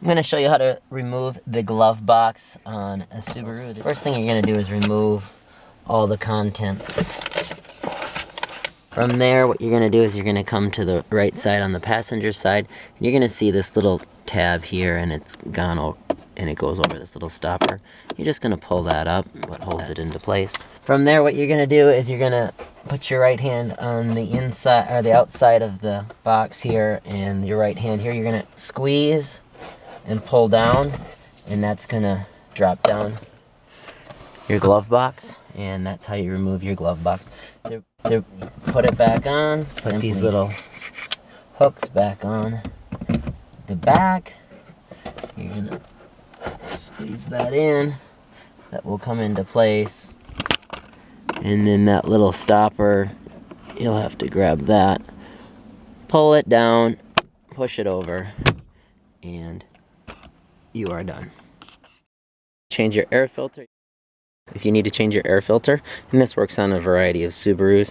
I'm going to show you how to remove the glove box on a Subaru. The first thing you're going to do is remove all the contents. From there, what you're going to do is you're going to come to the right side on the passenger side. And you're going to see this little tab here, and it's gone over, and it goes over this little stopper. You're just going to pull that up, what holds it into place. From there, what you're going to do is you're going to put your right hand on the inside or the outside of the box here, and your right hand here, you're going to squeeze and pull down, and that's going to drop down your glove box, and that's how you remove your glove box. To put it back on, put these little hooks back on the back. You're going to squeeze that in. That will come into place. And then that little stopper, you'll have to grab that, pull it down, push it over, and you are done. Change your air filter if you need to change your air filter, and this works on a variety of Subarus.